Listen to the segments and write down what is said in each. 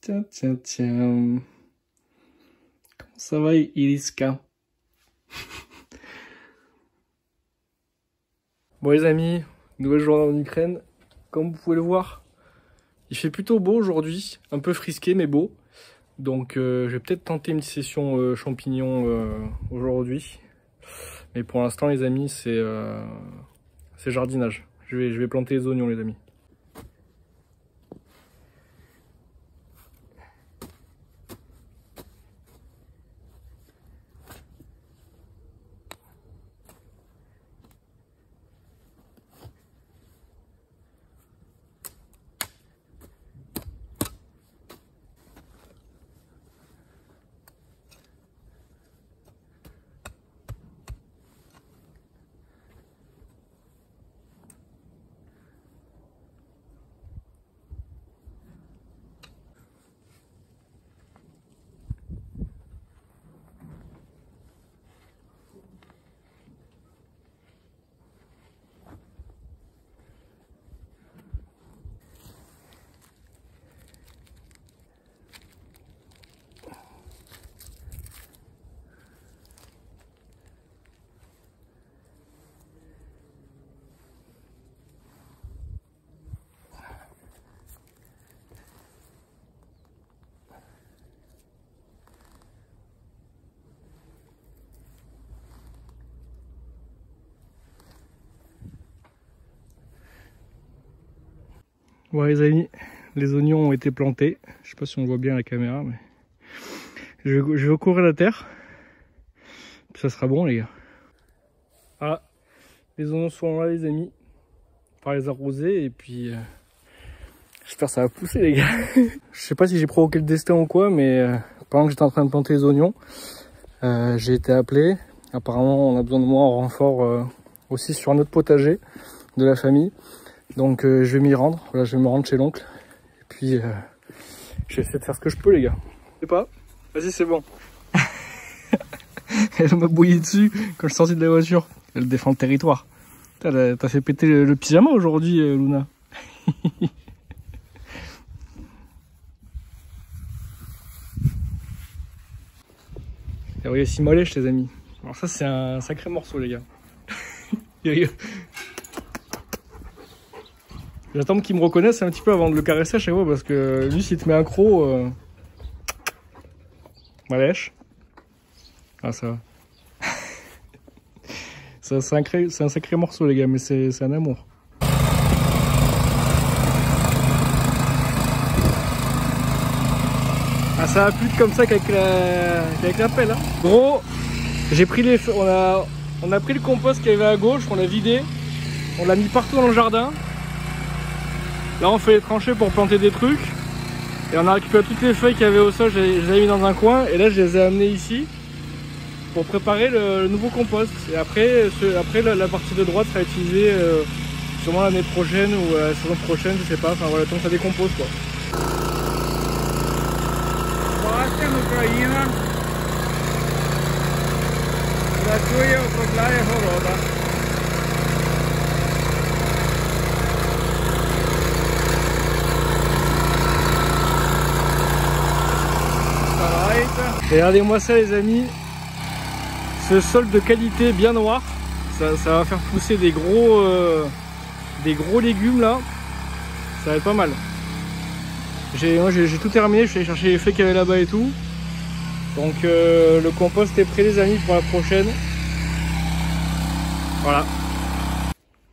Tiens, tiens, tiens. Comment ça va, Iriska? Bon les amis, nouvelle journée en Ukraine. Comme vous pouvez le voir, il fait plutôt beau aujourd'hui. Un peu frisqué mais beau. Donc je vais peut-être tenter une session champignons aujourd'hui. Mais pour l'instant les amis, c'est jardinage. Je vais planter les oignons les amis. Ouais les amis, les oignons ont été plantés. Je sais pas si on voit bien à la caméra, mais je vais recouvrir la terre. Puis ça sera bon les gars. Voilà, les oignons sont là les amis. On va les arroser et puis j'espère que ça va pousser les gars. Je sais pas si j'ai provoqué le destin ou quoi, mais pendant que j'étais en train de planter les oignons, j'ai été appelé. Apparemment on a besoin de moi en renfort aussi sur un autre potager de la famille. Donc je vais m'y rendre, voilà, je vais me rendre chez l'oncle. Et puis je vais essayer de faire ce que je peux les gars. Je sais pas, vas-y c'est bon. Elle m'a bouillé dessus quand je suis sorti de la voiture. Elle défend le territoire. T'as fait péter le pyjama aujourd'hui Luna. Et voyez si mollèche les amis. Alors ça c'est un sacré morceau les gars. J'attends qu'il me reconnaisse un petit peu avant de le caresser à chaque fois parce que lui s'il te met un croc, malèche. Ah ça va. C'est un sacré morceau les gars, mais c'est un amour. Ah ça va plus comme ça qu'avec la pelle hein. Gros, j'ai pris les on a pris le compost qui avait à gauche, on l'a vidé, on l'a mis partout dans le jardin. Là on fait les tranchées pour planter des trucs. Et on a récupéré toutes les feuilles qu'il y avait au sol, je les ai mis dans un coin. Et là je les ai amenées ici pour préparer le nouveau compost. Et après la partie de droite sera utilisée sûrement l'année prochaine ou la saison prochaine, je sais pas. Enfin voilà, tant que ça décompose quoi. Regardez-moi ça les amis, ce sol de qualité bien noir, ça va faire pousser des gros légumes là, ça va être pas mal. Moi j'ai tout terminé, je suis allé chercher les feuilles qu'il y avait là-bas et tout. Donc le compost est prêt les amis pour la prochaine. Voilà.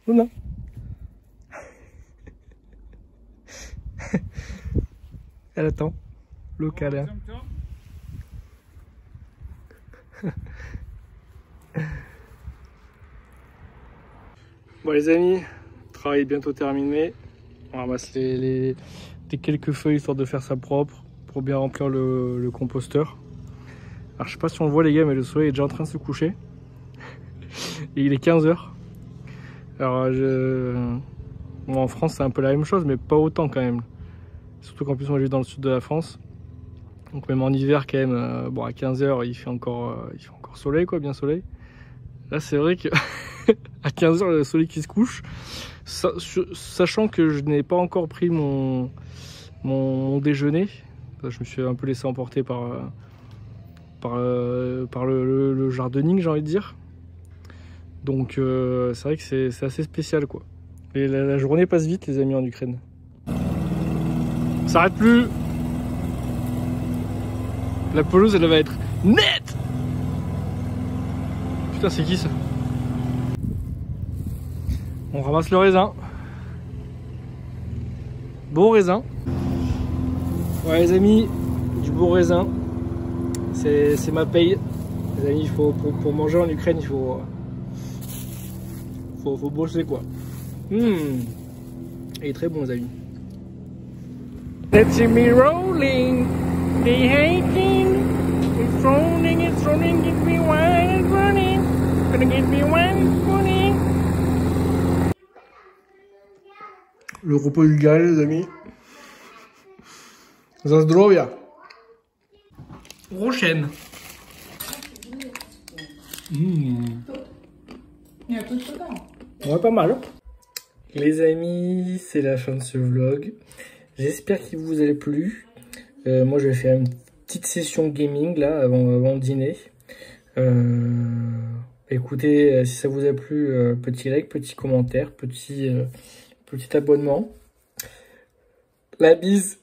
Luna. Elle attend le câlin. Bon les amis, travail est bientôt terminé. On ramasse les quelques feuilles histoire de faire ça propre pour bien remplir le composteur. Alors je sais pas si on le voit les gars, mais le soleil est déjà en train de se coucher. Et il est 15 h. Alors bon, en France c'est un peu la même chose mais pas autant quand même. Surtout qu'en plus moi je vis dans le sud de la France. Donc même en hiver quand même, bon à 15 h il fait encore soleil quoi, bien soleil. Là c'est vrai que à 15 h le soleil qui se couche, sachant que je n'ai pas encore pris mon déjeuner. Je me suis un peu laissé emporter par le gardening, j'ai envie de dire. Donc c'est vrai que c'est assez spécial, quoi. Et la journée passe vite, les amis, en Ukraine. Ça s'arrête plus. La pelouse, elle va être nette. Putain, c'est qui ça? On ramasse le raisin. Beau raisin. Ouais, les amis, du beau raisin. C'est ma paye. Les amis, il faut, pour manger en Ukraine, il faut bosser, quoi. Il est très bon, les amis. Let's see me rolling, they hating, it's rolling, get me one, it's running, gonna get me one, running. Le repas du gars, les amis. За здоровье. Prochaine. Ouais, pas mal. Les amis, c'est la fin de ce vlog. J'espère qu'il vous a plu. Moi, je vais faire une petite session gaming là avant le dîner. Écoutez, si ça vous a plu, petit like, petit commentaire, petit abonnement. La bise.